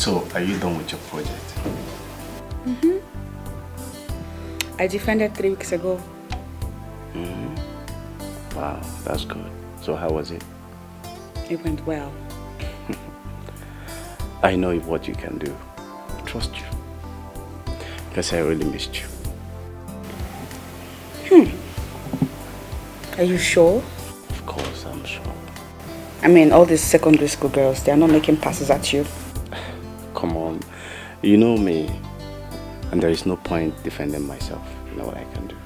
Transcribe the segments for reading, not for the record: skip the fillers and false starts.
So, are you done with your project? Mm-hmm. I defended 3 weeks ago. Mm-hmm. Wow, that's good. So how was it? It went well. I know what you can do. I trust you. Because I really missed you. Are you sure? Of course, I'm sure. I mean, all these secondary school girls, they are not making passes at you. Come on. You know me. And there is no point defending myself. You know what I can do.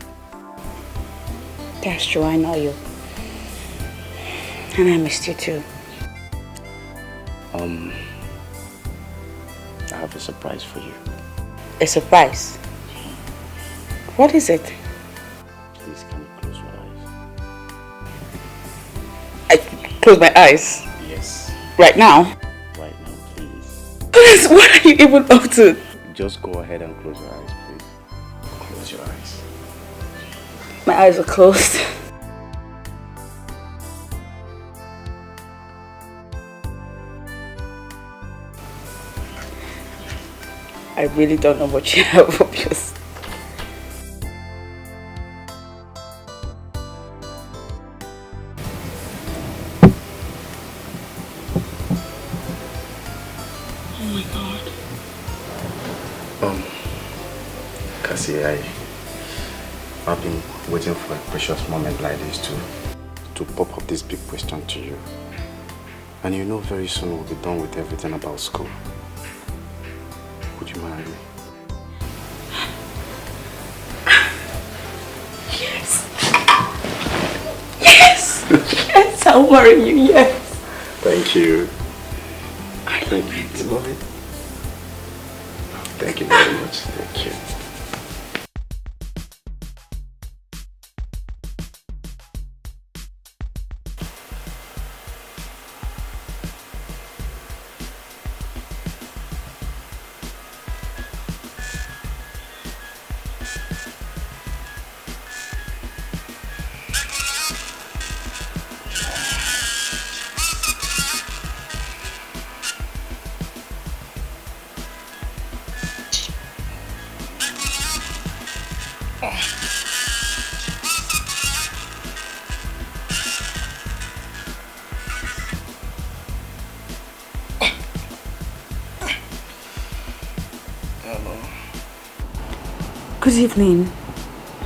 That's true, I know you. And I missed you too. I have a surprise for you. A surprise? What is it? Please, can you close your eyes? I close my eyes? Yes. Right now? Right now, please. Please, what are you even up to? Just go ahead and close your eyes, please. Close your eyes. My eyes are closed. I really don't know what you have up your sleeve. Oh my God. Cassie, I've been waiting for a precious moment like this to pop up this big question to you. And you know very soon we'll be done with everything about school. Would you marry me? Yes. Yes. Yes, I'll marry you, yes. Thank you. I love it. You love it? Thank you very much. Thank you. Good evening.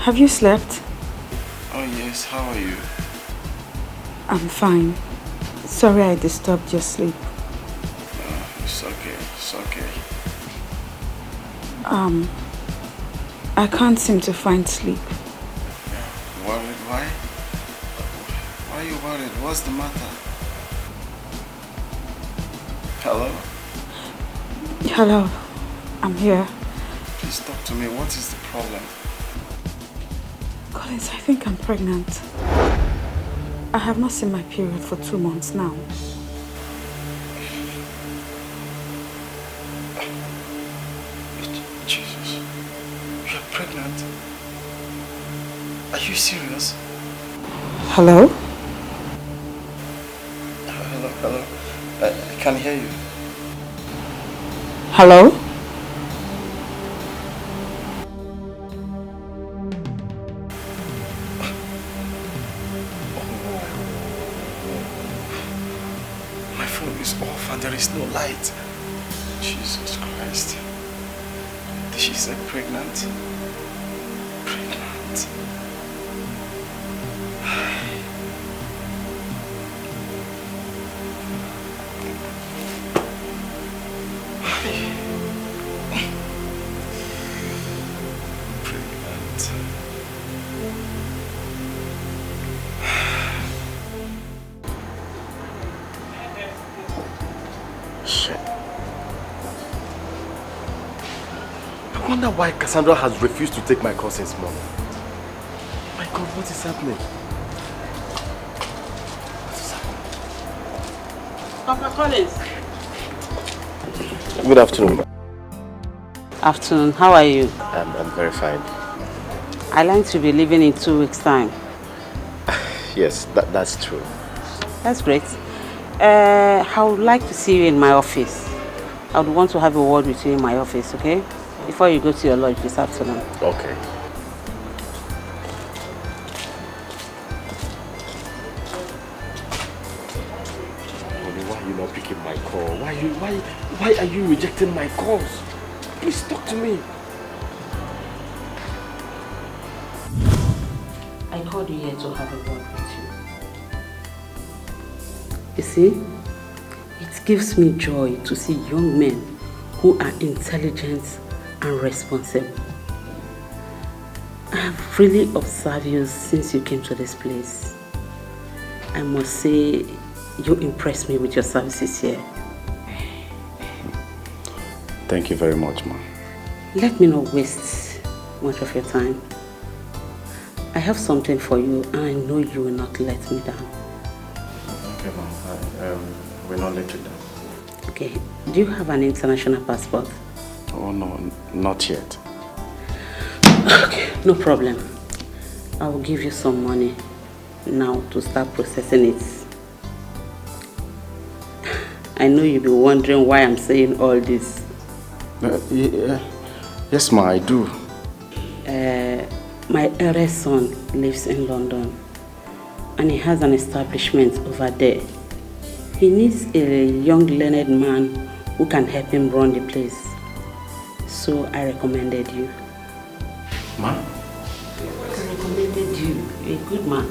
Have you slept? Oh yes, how are you? I'm fine. Sorry I disturbed your sleep. It's okay, it's okay. I can't seem to find sleep. Yeah. Worried? Why? Why are you worried? What's the matter? Hello? Hello. I'm here. Please talk to me. What is the problem? Collins, I think I'm pregnant. I have not seen my period for 2 months now. Jesus. You're pregnant? Are you serious? Hello? Hello. I can't hear you. Hello? There is no light. Jesus Christ. Did she say pregnant? Pregnant. Pregnant. Shit. I wonder why Cassandra has refused to take my call since morning. My God, what is happening? What is happening? Papa Collins. Good afternoon. Afternoon. How are you? I'm very fine. I learned to be leaving in 2 weeks' time. Yes, that's true. That's great. I would like to see you in my office. I would want to have a word with you in my office, okay? Before you go to your lodge this afternoon. Okay. Why are you not picking my call? Why are you rejecting my calls? Please talk to me. I called you here to have a word with you. You see, it gives me joy to see young men who are intelligent and responsible. I have really observed you since you came to this place. I must say, you impressed me with your services here. Thank you very much, ma. Let me not waste much of your time. I have something for you and I know you will not let me down. Okay, ma. I will not let you down. Okay. Do you have an international passport? Oh, no, not yet. Okay, no problem. I will give you some money now to start processing it. I know you'll be wondering why I'm saying all this. Yes, ma, I do. My eldest son lives in London and he has an establishment over there. He needs a young learned man who can help him run the place. So I recommended you. Ma? I recommended you. You're a good man.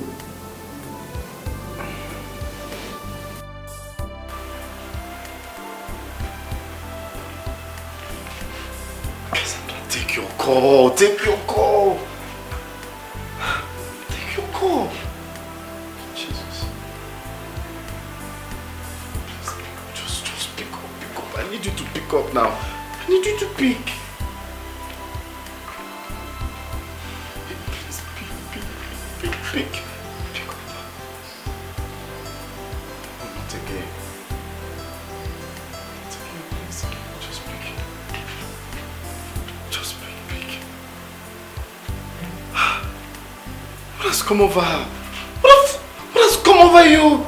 Take your call. Take your call. Take your call. Jesus. Just pick up. I need you to pick up now. I need you to pick. Please, pick. Pick up. Oh, not again. Not again, please. Just pick. Just pick. What has come over her? What has come over you?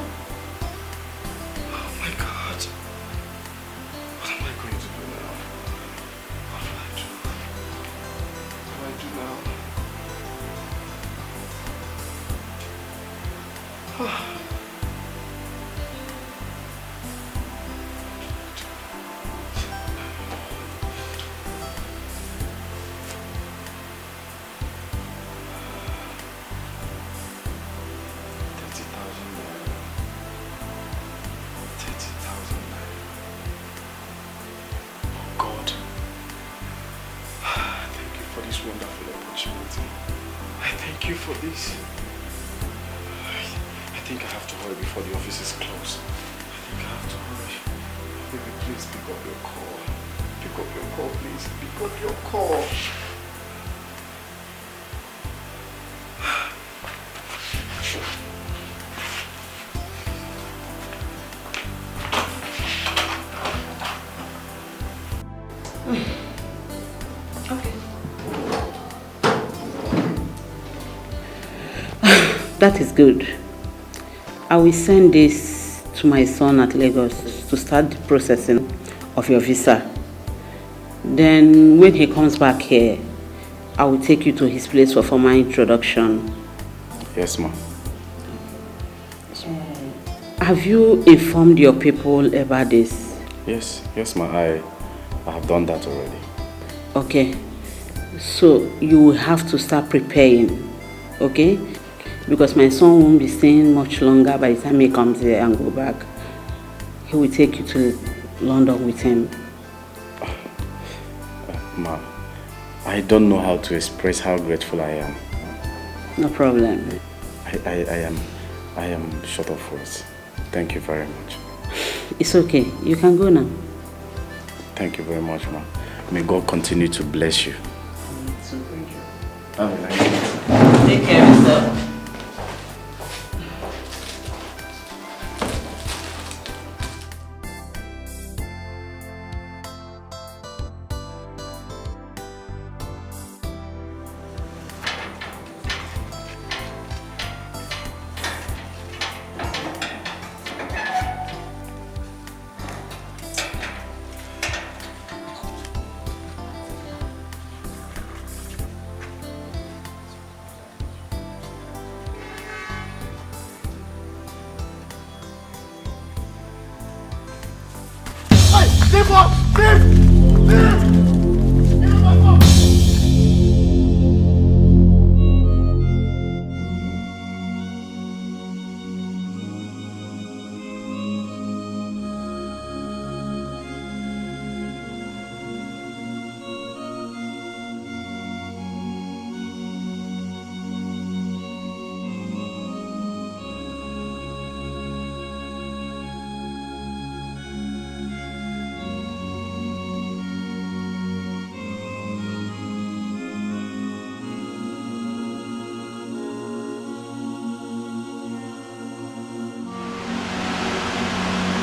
Oh my God. What am I going to do now? What do I do? What do I do now? That is good. I will send this to my son at Lagos to start the processing of your visa. Then when he comes back here, I will take you to his place for formal introduction. Yes, ma'am. Have you informed your people about this? Yes, ma'am. I have done that already. Okay. So you will have to start preparing, okay? Because my son won't be staying much longer by the time he comes here and go back. He will take you to London with him. Ma, I don't know how to express how grateful I am. No problem. I am short of words. Thank you very much. It's okay. You can go now. Thank you very much, ma. May God continue to bless you. Thank you. Have a nice day. Take care of yourself.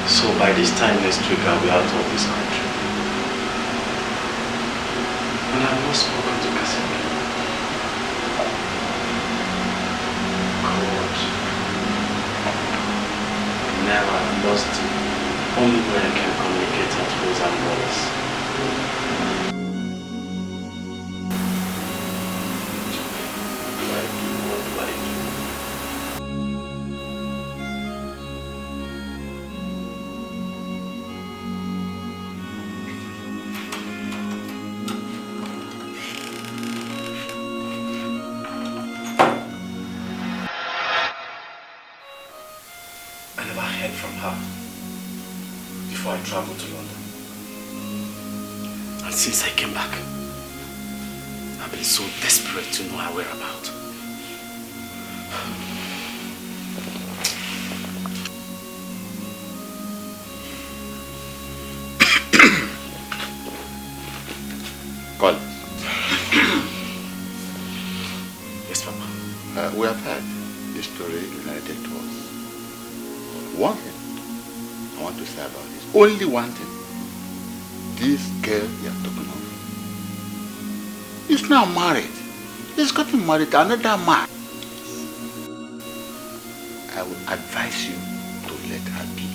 So by this time next week, I'll be out of this country. And I've not spoken to Cassandra. God. Never lost it. Only when I can communicate at rules and laws. What do I do? From her before I traveled to London. And since I came back, I've been so desperate to know her whereabouts. Call. Yes, Papa. We have had this story related to us. One thing I want to say about this, only one thing. This girl you're talking of is now married. He's gotten married to another man. I would advise you to let her be.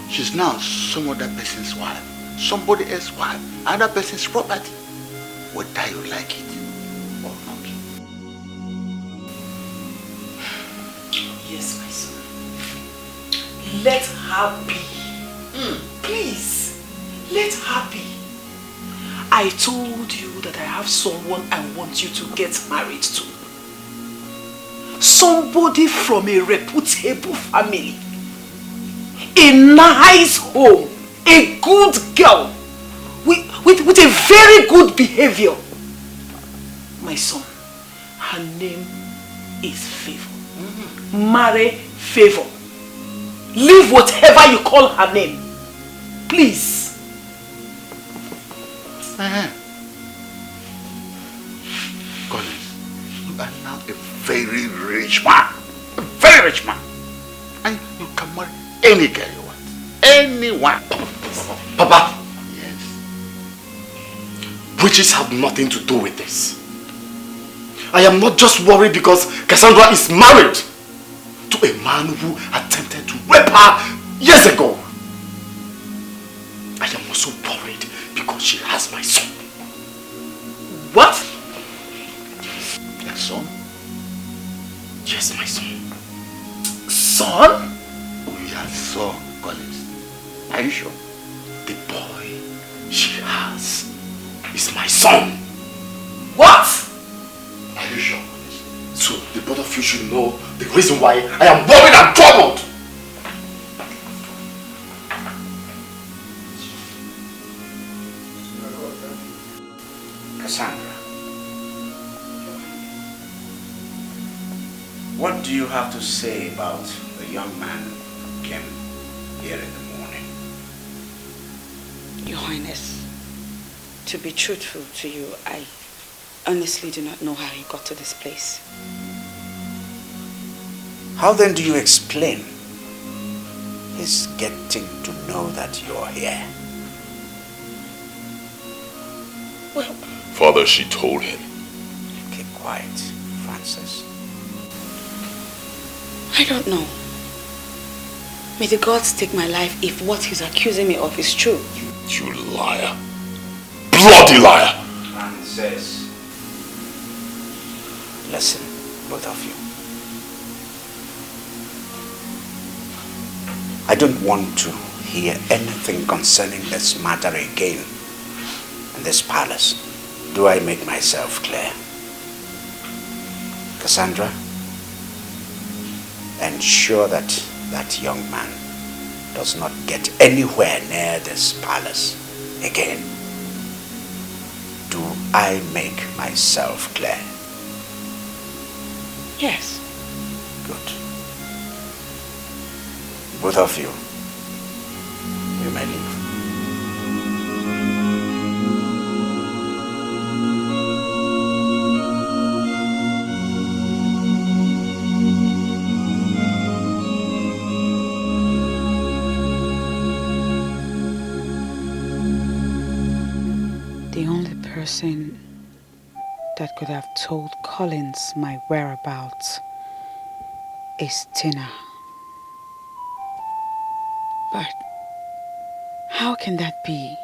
She's now some other person's wife, somebody else's wife, another person's property, whether you like it or not. Yes, my son. Let her be. Please, let her be. I told you that I have someone I want you to get married to. Somebody from a reputable family. A nice home. A good girl. With a very good behavior. My son, her name is Favor. Marry Favor. Leave whatever you call her name. Please. Collins, you are now a very rich man. A very rich man. And you can marry any girl you want. Anyone. Papa! Yes. Witches have nothing to do with this. I am not just worried because Cassandra is married to a man who attempted to rape her years ago. I am also worried because she has my son. What? Your son? Yes, my son. Son? Your son, Collins. Are you sure? The boy she has is my son. What? Are you sure? So the both of you should know the reason why I am worried and troubled. Cassandra, what do you have to say about the young man who came here in the morning? Your Highness, to be truthful to you, I honestly do not know how he got to this place. How then do you explain his getting to know that you're here? Well, Father, she told him. Keep quiet, Francis. I don't know. May the gods take my life if what he's accusing me of is true. You liar. Bloody liar! Francis. Listen, both of you. I don't want to hear anything concerning this matter again in this palace, do I make myself clear? Cassandra, ensure that that young man does not get anywhere near this palace again. Do I make myself clear? Yes. Good. Both of you, you may leave. The only person that could have told Collins my whereabouts is Tina. But how can that be?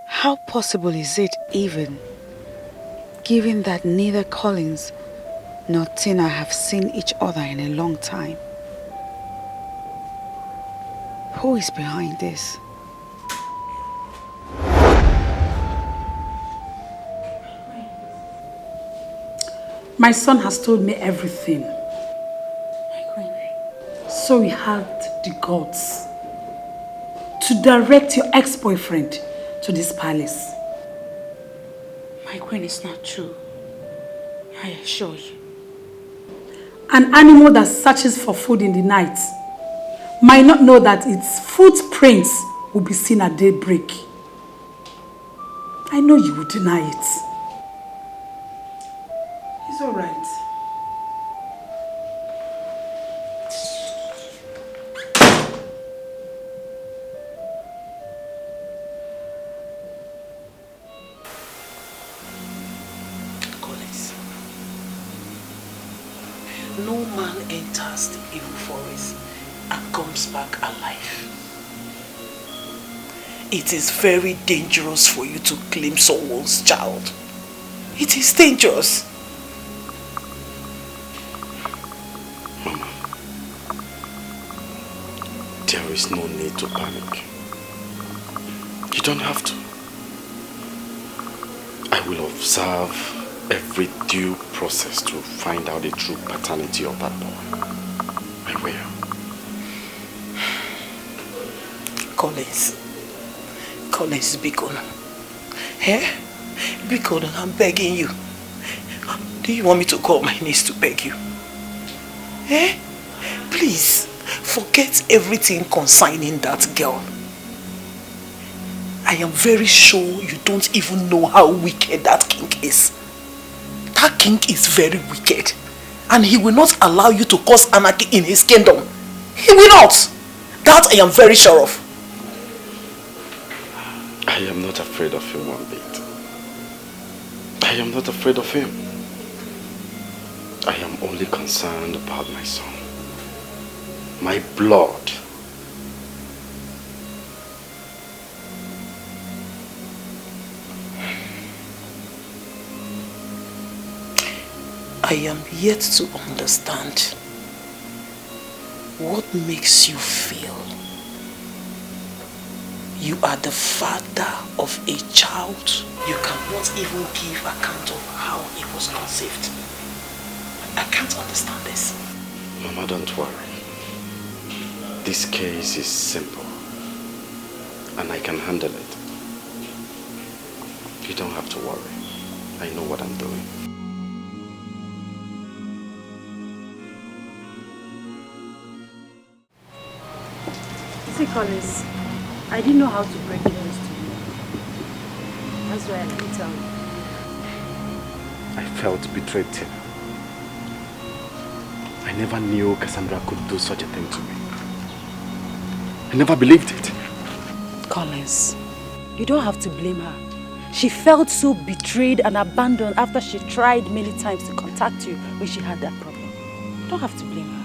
How possible is it even, given that neither Collins nor Tina have seen each other in a long time? Who is behind this? My son has told me everything. So we had the gods to direct your ex-boyfriend to this palace. My queen, is not true. I assure you. An animal that searches for food in the night might not know that its footprints will be seen at daybreak. I know you will deny it. It's all right. No man enters the evil forest and comes back alive. It is very dangerous for you to claim someone's child. It is dangerous. Mama, there is no need to panic. You don't have to. I will observe every due process to find out the true paternity of that boy. I will. Collins, Bikon. Eh? Bikon, I'm begging you. Do you want me to call my niece to beg you? Eh? Please, forget everything concerning that girl. I am very sure you don't even know how wicked that king is. That king is very wicked. And he will not allow you to cause anarchy in his kingdom. He will not. That I am very sure of. I am not afraid of him one bit. I am not afraid of him. I am only concerned about my son. My blood. I am yet to understand what makes you feel you are the father of a child. You cannot even give account of how he was conceived. I can't understand this. Mama, don't worry. This case is simple and I can handle it. You don't have to worry. I know what I'm doing. See, Collins, I didn't know how to break the news to you. That's why I didn't tell you. I felt betrayed, Tina. I never knew Cassandra could do such a thing to me. I never believed it. Collins, you don't have to blame her. She felt so betrayed and abandoned after she tried many times to contact you when she had that problem. You don't have to blame her.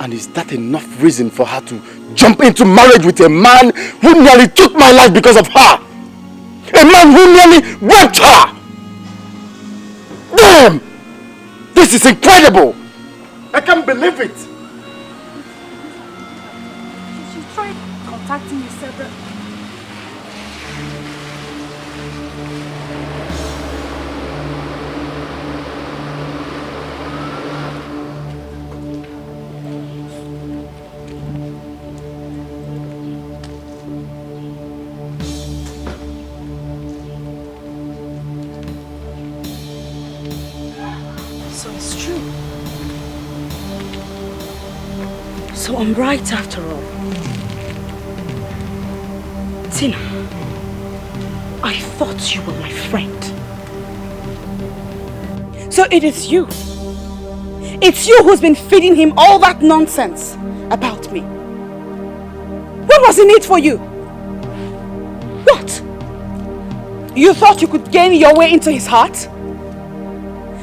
And is that enough reason for her to jump into marriage with a man who nearly took my life because of her? A man who nearly raped her! Damn! This is incredible! I can't believe it! She tried contacting you several... So it's true. So I'm right after all. Tina, I thought you were my friend. So it is you. It's you who's been feeding him all that nonsense about me. What was in it for you? What? You thought you could gain your way into his heart?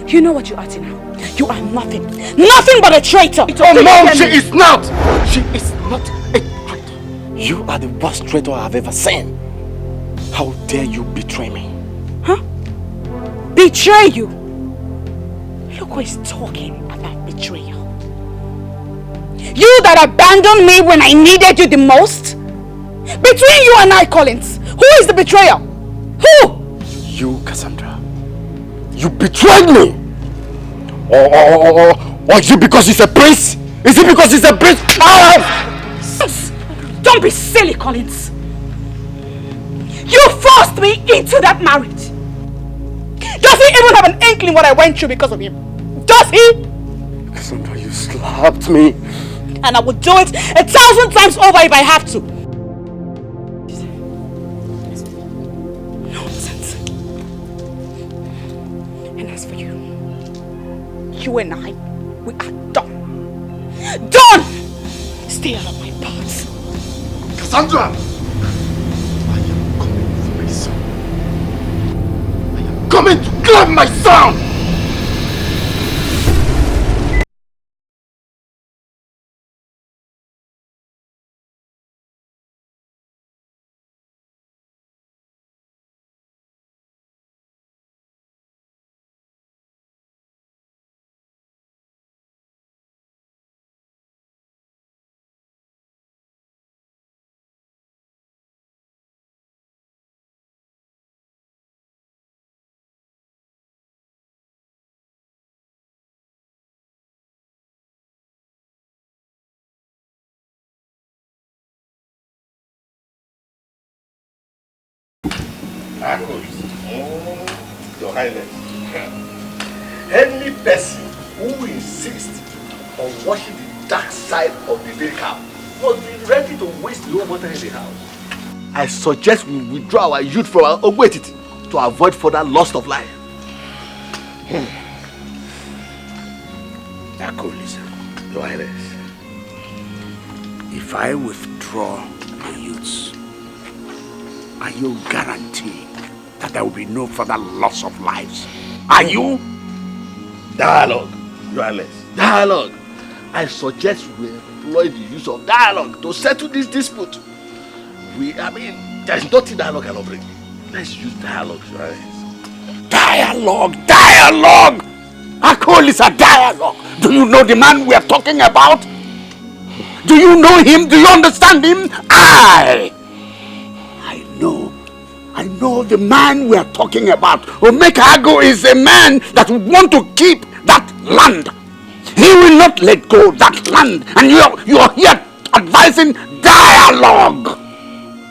You know what you are, Tina? You are nothing. Nothing but a traitor. Oh no, she is not! She is not a traitor. You are the worst traitor I've ever seen. How dare you betray me? Huh? Betray you? Look who is talking about betrayal. You that abandoned me when I needed you the most? Between you and I, Collins, who is the betrayer? Who? You, Cassandra. You betrayed me! Or is it because he's a prince? Is it because he's a prince? Don't be silly, Collins. You forced me into that marriage. Does he even have an inkling what I went through because of him? Does he? Cassandra, you slapped me. And I would do it 1,000 times over if I have to. Nonsense. And as for you, you and I, we are done. Done! Stay out of my path. Cassandra! I am coming for my son. I am coming to grab my son! Your Highness, any person who insists on watching the dark side of the Dikeh must be ready to waste the whole water in the house. I suggest we withdraw our youth from our Ogwetiti to avoid further loss of life. Your Highness, if I withdraw the youths, are you guaranteeing that there will be no further loss of lives? Are you? Dialogue, Your Highness. Dialogue. I suggest we employ the use of dialogue to settle this dispute. There's nothing dialogue cannot bring. Let's use dialogue, Your Highness. Dialogue! Dialogue! Okoli is a dialogue. Do you know the man we are talking about? Do you know him? Do you understand him? I know the man we are talking about. Omekago is a man that would want to keep that land. He will not let go of that land. And you are here advising dialogue.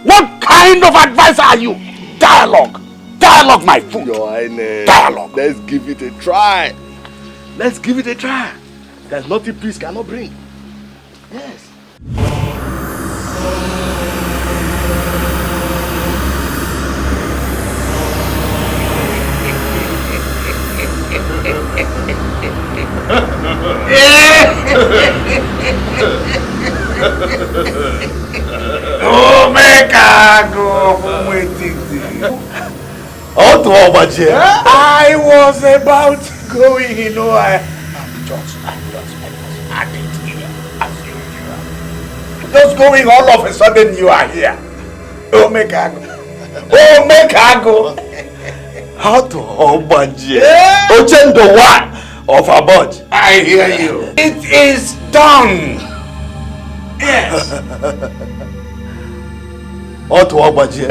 What kind of advice are you? Dialogue. Dialogue, my fool. Your Highness. Dialogue. Let's give it a try. Let's give it a try. There's nothing peace cannot bring. Yes. I was about going, I'm just adding here as usual. Just going all of a sudden you are here. Omekago. How to Obaje? Ochendo one of a bunch. I hear you. It is done. Yes. Otto Ogbaje.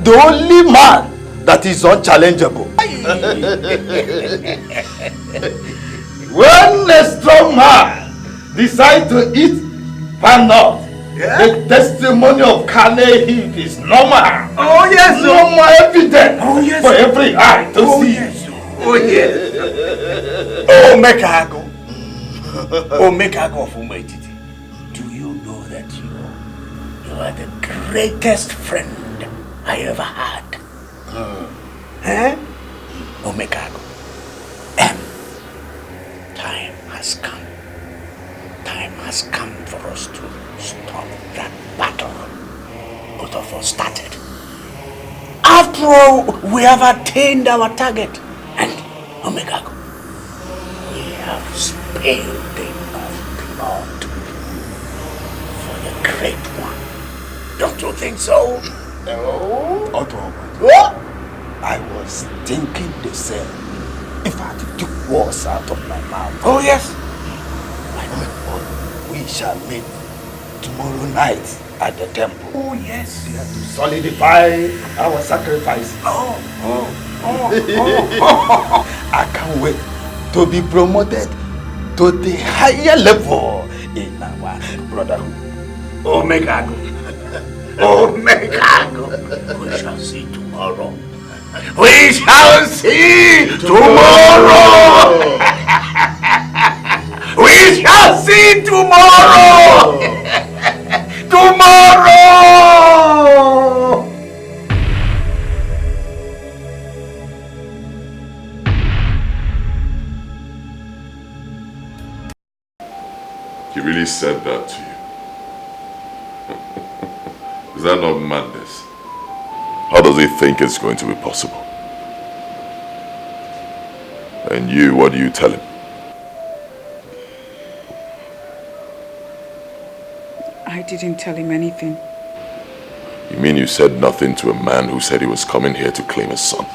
The only man that is unchallengeable. When a strong man decides to eat panot, the testimony of Kale heat is normal. Oh yes. Normal evidence for every eye to see. Yes. Oh yes. Oh Mekago. Oh Mekago of Umetiti. Do you know that you are the greatest friend I ever had? Eh? Oh Mekago. Time has come. Time has come for us to stop that battle both of us started. After all, we have attained our target. And, Omega, we have spilled enough blood for the great one. Don't you think so? No. Otto, I was thinking the same. In fact, it took words out of my mouth. Oh, yes. We shall meet tomorrow night at the temple. Oh, yes. We have to solidify our sacrifice. I can't wait to be promoted to the higher level in our brotherhood. Omega. Omega. We shall see tomorrow. We shall see tomorrow. We shall see tomorrow. Tomorrow. He really said that to you? Is that not madness? How does he think it's going to be possible? And you, what do you tell him? I didn't tell him anything. You mean you said nothing to a man who said he was coming here to claim his son?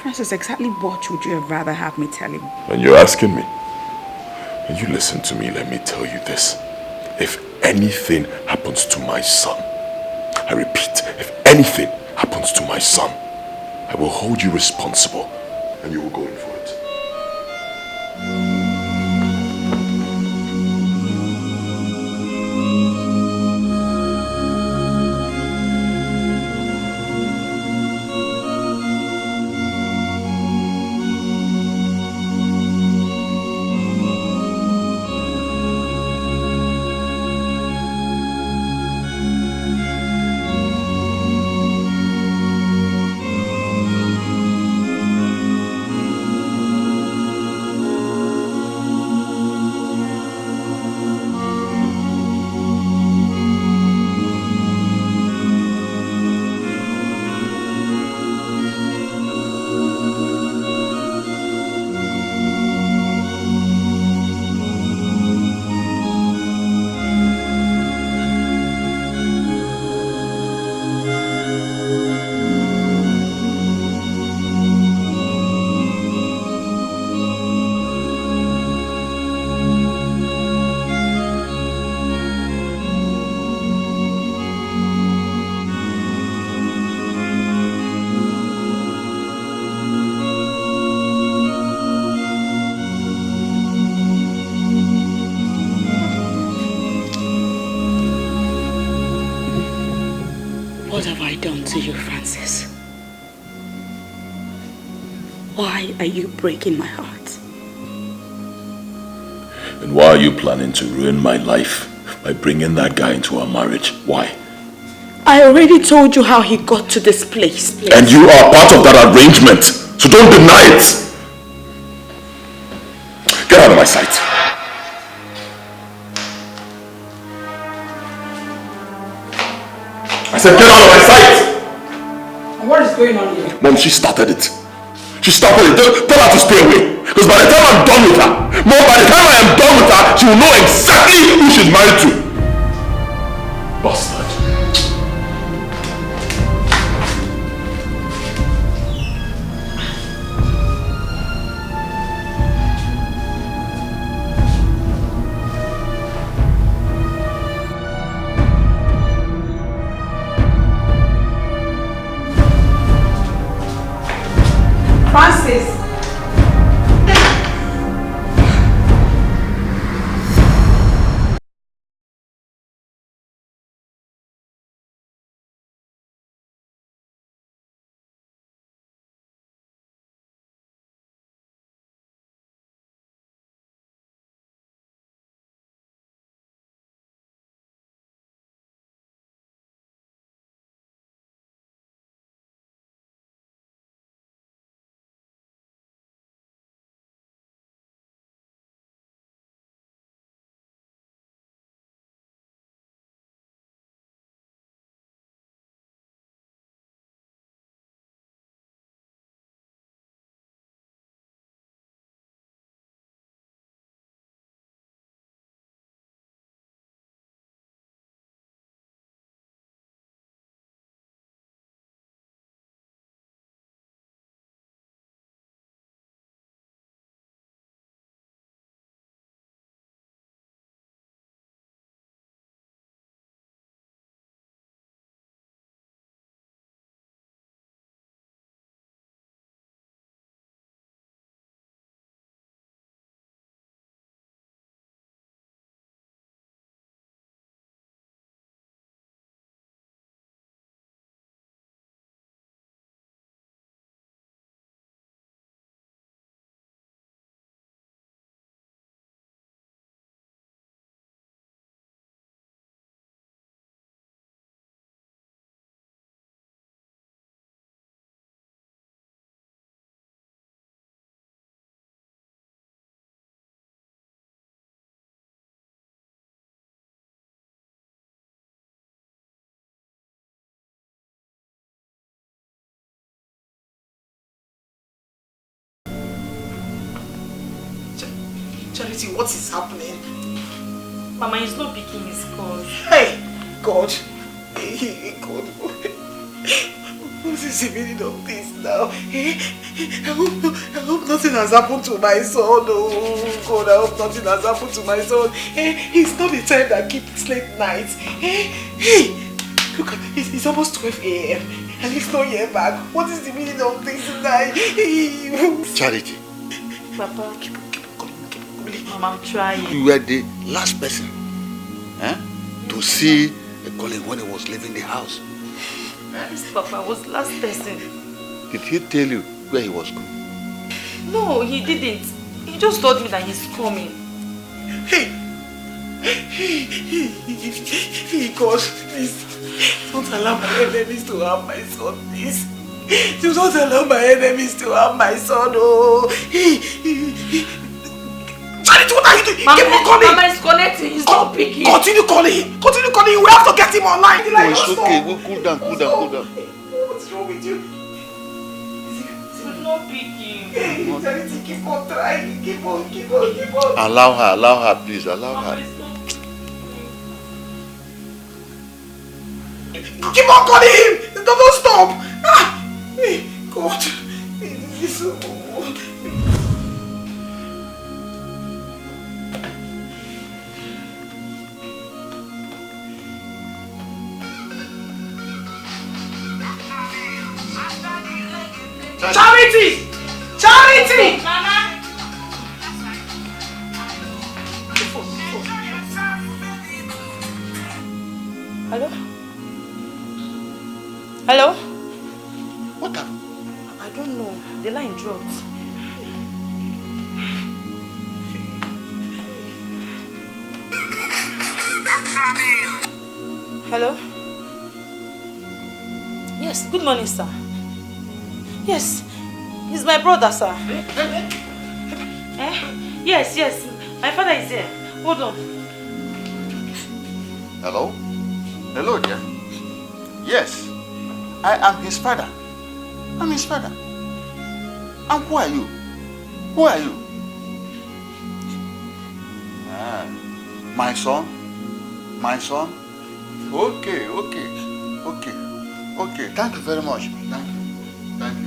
Francis, exactly what would you have rather have me tell him? And you're asking me? And you listen to me, let me tell you this. If anything happens to my son, I repeat, if anything happens to my son, I will hold you responsible and you will go in for it. What have I done to you, Francis? Why are you breaking my heart? And why are you planning to ruin my life by bringing that guy into our marriage? Why? I already told you how he got to this place. And you are part of that arrangement, so don't deny it. Get out of my sight. I said get out of my sight! What is going on here? Mom, she started it. She started it. Tell her to stay away. Because by the time I'm done with her, Mom, by the time I am done with her, she will know exactly who she's married to. Bastard. Francis! Charity, what is happening? Mama, he's not picking his calls. Hey, God. Hey, God. What is the meaning of this now? I hope nothing has happened to my son. Oh, God, I hope nothing has happened to my son. He's not the type that keeps late nights. Hey, look, it's almost 12 a.m. and he's not yet back. What is the meaning of this tonight? Charity. Papa, keep Mama, I'm trying. You were the last person to see Okoli when he was leaving the house. Yes, Papa, was the last person. Did he tell you where he was going? No, he didn't. He just told me that he's coming. Hey, God, please, don't allow my enemies to harm my son, please. Do not allow my enemies to harm my son, oh. Charity, what are you doing? Mama, keep on calling. Mama is connecting, he's not picking. Continue calling him. Continue calling him. We have to get him online. No, it's okay. We'll cool down, cool down, cool down. What's wrong with you? He's not picking. Hey, Charity, keep on trying. Keep on. Allow her, please. Allow her. Keep on calling him. Don't stop. Hey, God. This is so... Charity! Charity! Mama! Hello? Hello? What happened? I don't know. The line dropped. Hello? Yes, good morning, sir. Yes, he's my brother, sir. Yes, my father is here. Hold on. Hello? Hello, dear. Yes, I am his father. I'm his father. And who are you? Who are you? My son? My son? Okay. Thank you very much. Thank you.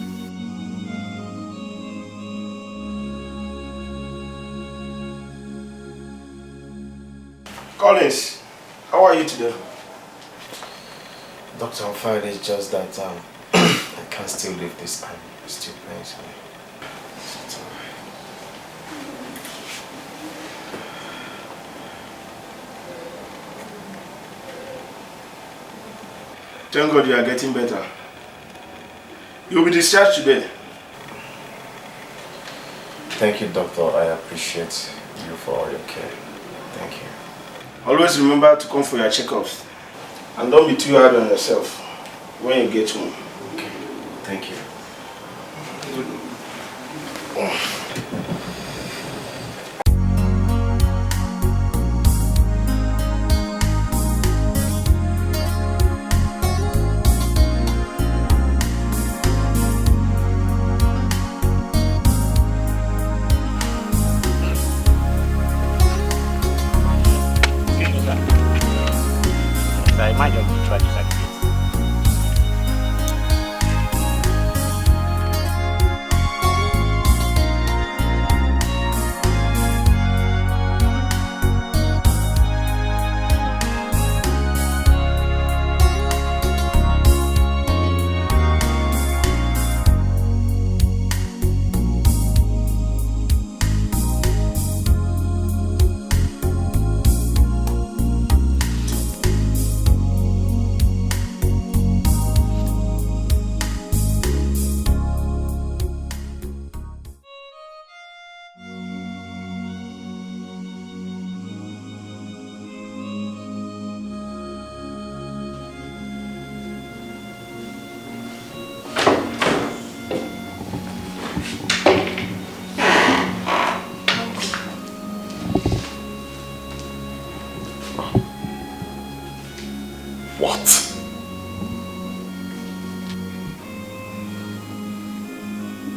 Collins, how are you today? Doctor, I'm fine. It's just that I can't still leave this and it still pains me. Thank God you are getting better. You'll be discharged today. Thank you, doctor. I appreciate you for all your care. Thank you. Always remember to come for your checkups. And don't be too hard on yourself when you get home. Okay. Thank you. I might just try this again.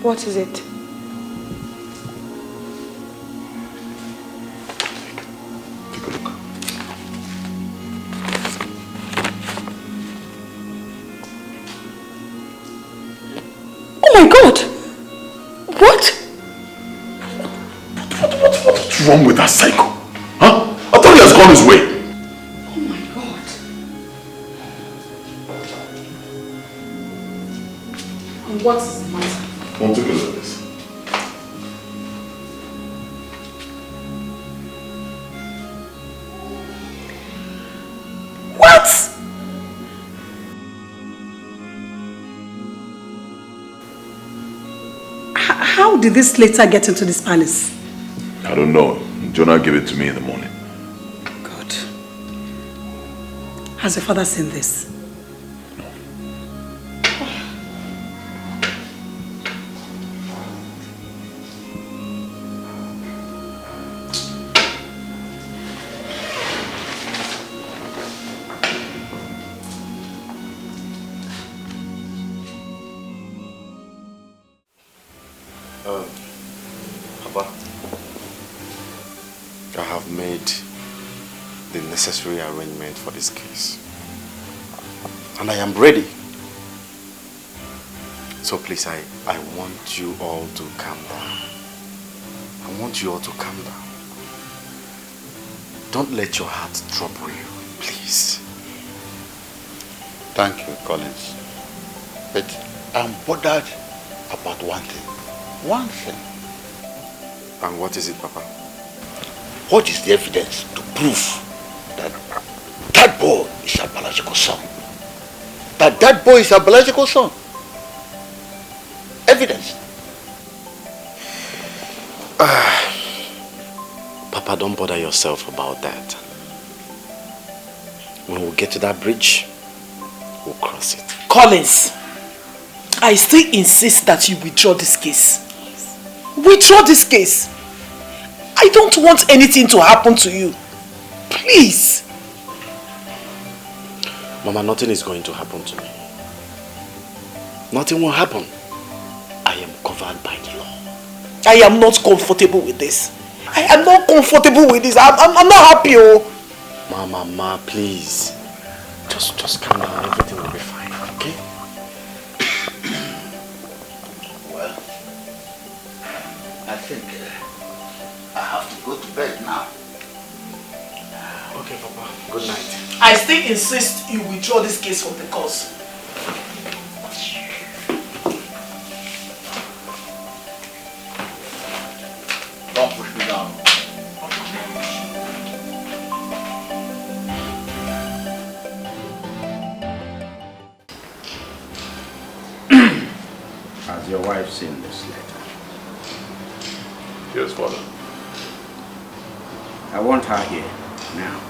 What is it? Take a look. Oh my God! What? What's wrong with that psycho? Huh? I thought he has gone his way. Oh my God. And what is the matter? Come take a look at this. What? How did this letter get into this palace? I don't know. Jonah gave it to me in the morning. God. Has your father seen this? Papa, I have made the necessary arrangement for this case. And I am ready. So please, I want you all to calm down. I want you all to calm down. Don't let your heart trouble you, please. Thank you, Collins. But I'm bothered about one thing. One thing. And what is it, Papa? What is the evidence to prove that that boy is a biological son? That boy is a biological son? Evidence. Papa, don't bother yourself about that. When we get to that bridge, we'll cross it. Collins, I still insist that you withdraw this case. Withdraw this case. I don't want anything to happen to you. Please. Mama, nothing is going to happen to me. Nothing will happen. I am covered by the law. I am not comfortable with this. I am not comfortable with this. I'm not happy. Oh. Mama, please. Just calm down. Everything will be fine, okay? Well, I think I have to go to bed now. Okay, Papa. Good night. I still insist you withdraw this case from the cause. Don't push me down. Has your wife seen this letter? Yes, Father. I want her here, now.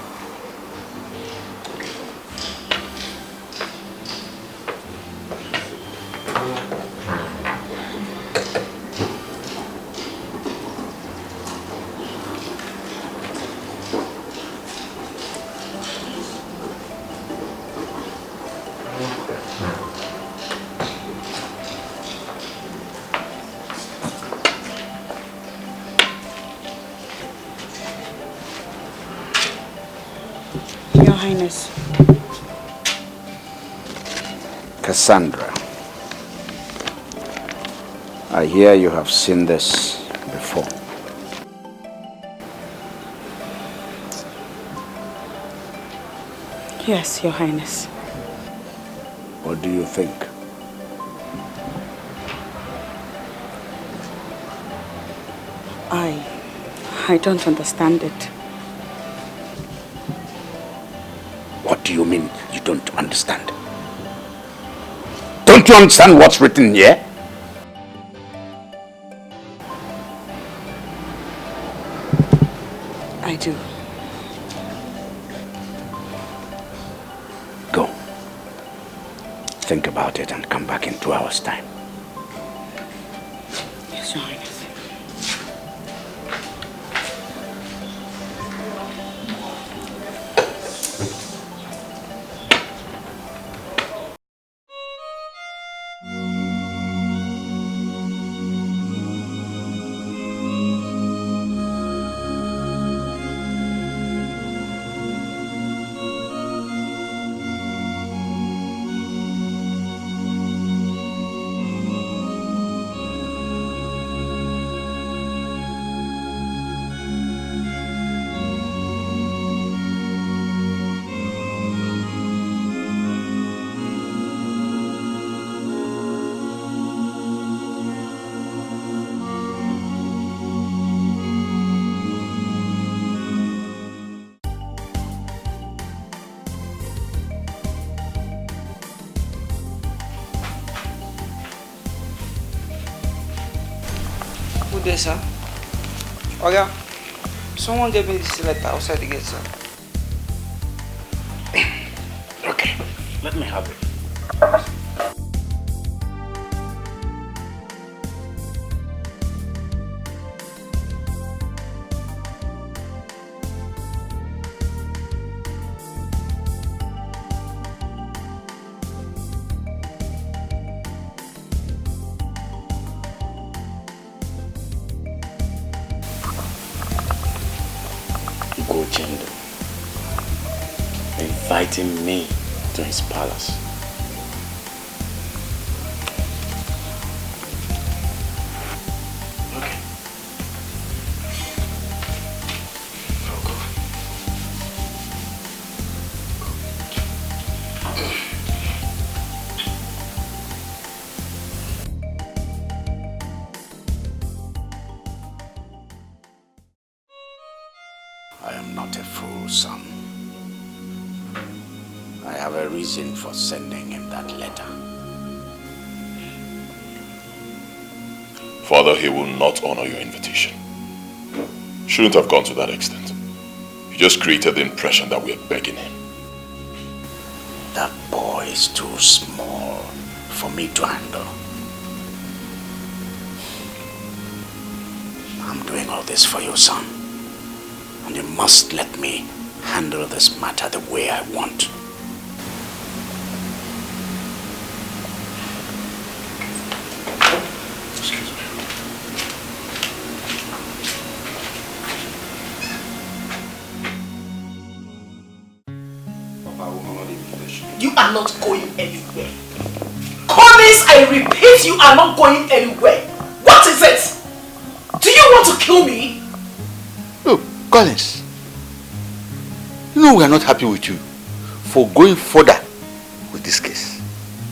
Your Highness. Cassandra, I hear you have seen this before. Yes, Your Highness. What do you think? I don't understand it. What do you mean you don't understand? Don't you understand what's written here? I do. Go. Think about it and come back in 2 hours' time. Yes, Your Highness. Good day, sir. Okay, someone gave me this letter outside the gate, sir. Okay, let me have it. Inviting me to his palace. Okay. I'll go. I am not a fool, son. I have a reason for sending him that letter. Father, he will not honor your invitation. Shouldn't have gone to that extent. You just created the impression that we are begging him. That boy is too small for me to handle. I'm doing all this for you, son. And you must let me handle this matter the way I want. You are not going anywhere. Collins, I repeat, you are not going anywhere. What is it? Do you want to kill me? Look, Collins, you know we are not happy with you for going further with this case.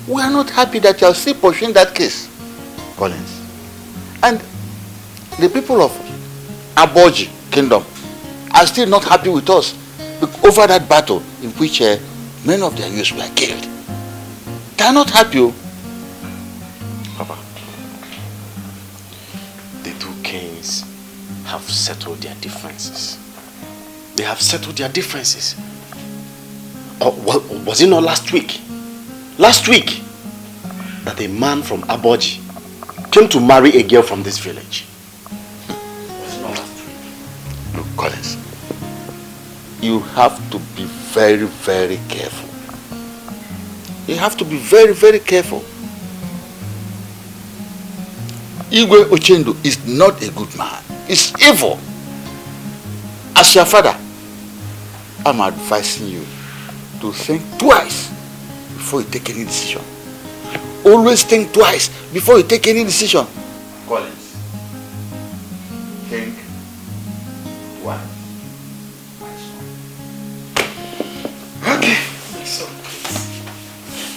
We are not happy that you are still pursuing that case, Collins. And the people of Aboji Kingdom are still not happy with us over that battle in which many of their youths were killed. They are not happy. Papa, have settled their differences. They have settled their differences. Or was it not last week? Last week, that a man from Aboji came to marry a girl from this village. Was it not last week? Look, Collins, you have to be very, very careful. You have to be very, very careful. Igwe Ochendo is not a good man. He's evil. As your father, I'm advising you to think twice before you take any decision. Always think twice before you take any decision. Collins, think twice. Okay.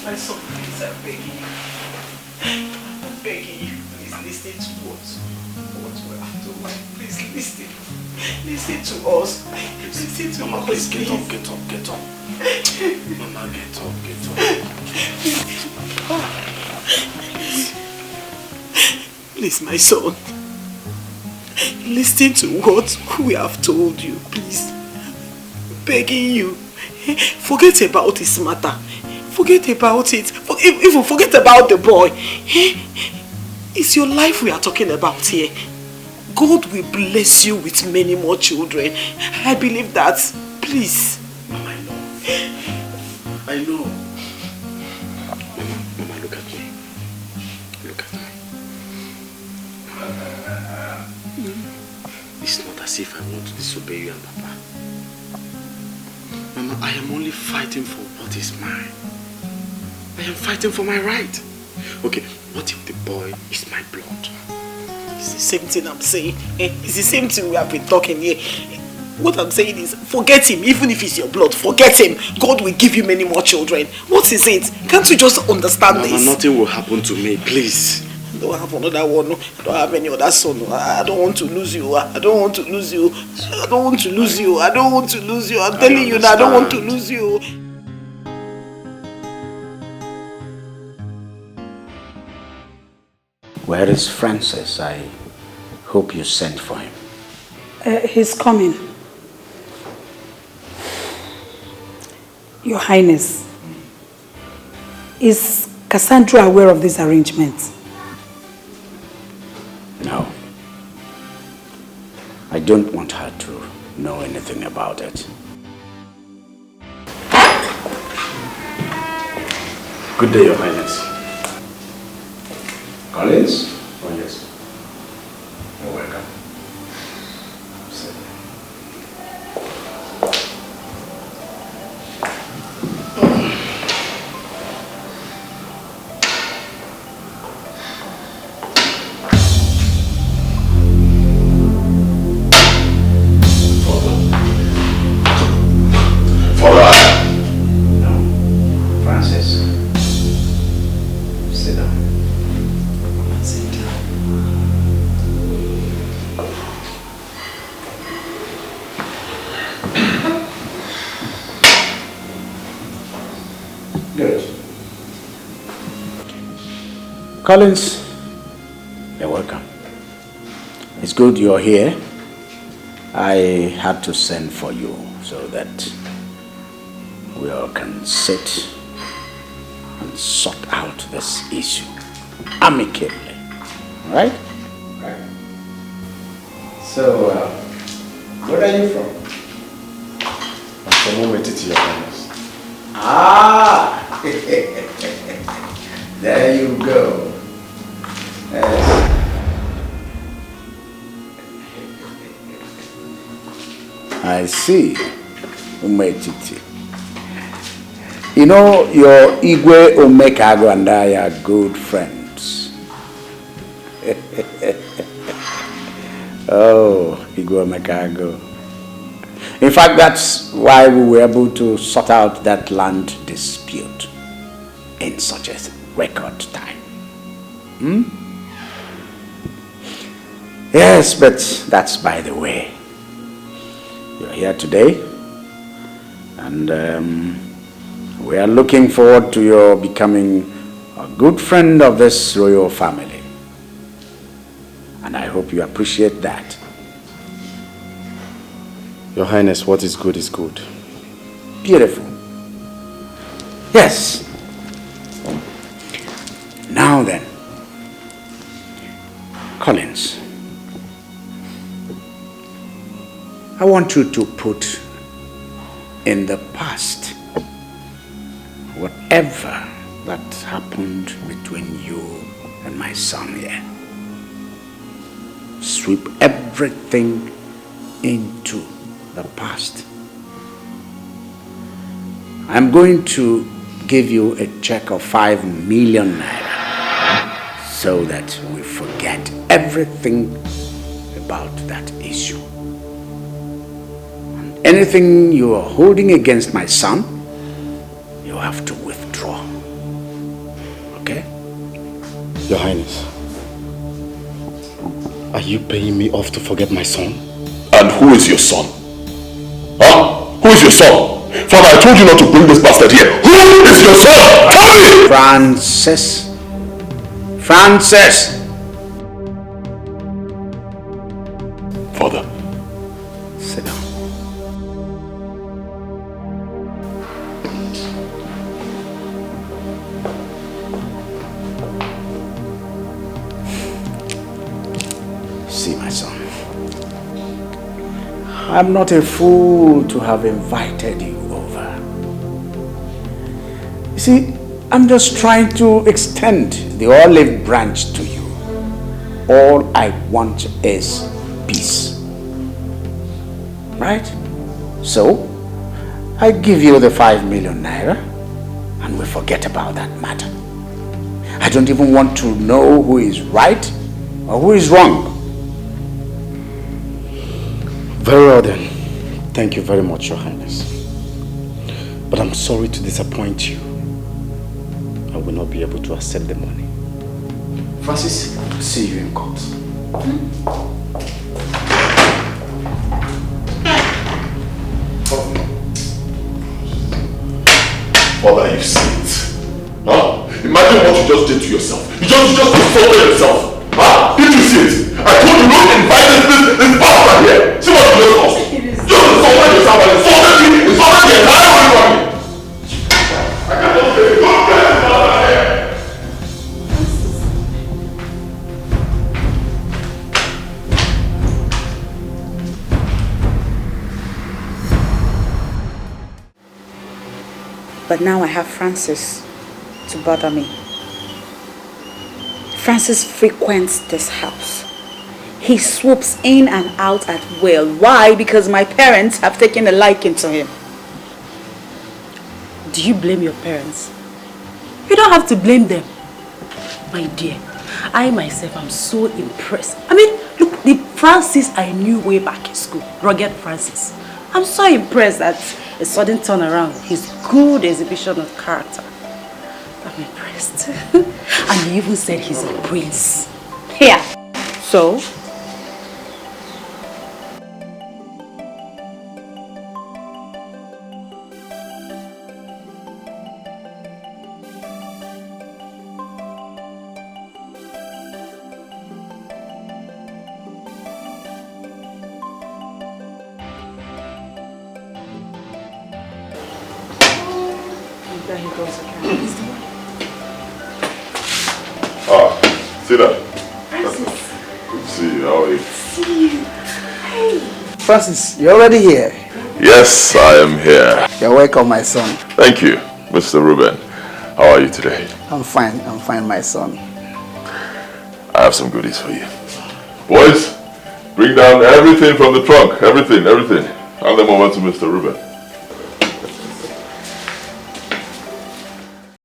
My son, please, I'm begging you. I'm begging you. Please listen to what we have to do. Please listen. Listen to us. Listen to Mama, us. please get up. Mama, get up. Please, my son. Listen to what we have told you, please. Begging you. Forget about this matter. Forget about it. Even forget about the boy. It's your life we are talking about here. God will bless you with many more children. I believe that. Please. Mama, I know. Mama, look at me. Look at me. It's not as if I want to disobey you and Papa. Mama, I am only fighting for what is mine. I am fighting for my right. Okay, what if the boy is my blood? It's the same thing I'm saying. It's the same thing we have been talking here. What I'm saying is, forget him. Even if it's your blood, forget him. God will give you many more children. What is it? Can't you just understand Mama, this? nothing will happen to me, please. I don't have another one. I don't have any other son. I don't want to lose you. I don't want to lose you. I don't want to lose you. I don't want to lose you. I'm telling you now, I don't want to lose you. Where is Francis? I hope you sent for him. He's coming. Your Highness, is Cassandra aware of this arrangement? No. I don't want her to know anything about it. Good day, Your Highness. Collins? Oh, yes. You're welcome. Collins, you're welcome. It's good you're here. I had to send for you so that we all can sit and sort out this issue amicably. All right? Right. So, where are you from? I'm from Ometiti, Your Highness. Ah! There you go. Yes. I see. Umetiti. You know, your Igwe Omekago and I are good friends. Oh, Igwe Omekago. In fact, that's why we were able to sort out that land dispute in such a record time. Yes, but that's by the way. You're here today, and we are looking forward to your becoming a good friend of this royal family. And I hope you appreciate that. Your Highness, what is good is good. Beautiful. Yes. Now then, Collins, I want you to put in the past whatever that happened between you and my son here. Sweep everything into the past. I'm going to give you a check of 5 million naira so that we forget everything about that issue. And anything you are holding against my son, you have to withdraw. Okay? Your Highness, are you paying me off to forget my son? And who is your son? Huh? Who is your son? Father, I told you not to bring this bastard here. Who is your son? Tell me! Francis. Francis! Father. Sit down. See, my son. I'm not a fool to have invited you over. You see, I'm just trying to extend the olive branch to you. All I want is peace. Right? So, I give you the 5 million naira and we forget about that matter. I don't even want to know who is right or who is wrong. Very well then. Thank you very much, Your Highness. But I'm sorry to disappoint you. I will not be able to accept the money. Francis, see you in court. Father, you see it. Huh? Imagine what you just did to yourself. You just insulted yourself. Huh? Did you see it? I told you not to invite this bastard here. See what you just lost. You just insulted yourself and insulted me, insulted the entire family. I can't just say, don't get this bastard here. But now I have Francis to bother me. Francis frequents this house. He swoops in and out at will. Why? Because my parents have taken a liking to him. Do you blame your parents? You don't have to blame them. My dear, I myself am so impressed. I mean, look, the Francis I knew way back in school, rugged Francis. I'm so impressed at a sudden turnaround. His good exhibition of character. I'm impressed. And he even said he's a prince. Here. So? There he goes again. He's the one. Sit down. Francis. Good to see you. How are you? See you. Hey. Francis, you're already here. Yes, I am here. You're welcome, my son. Thank you, Mr. Ruben. How are you today? I'm fine, my son. I have some goodies for you. Boys, bring down everything from the trunk. Everything. Hand them over to Mr. Ruben.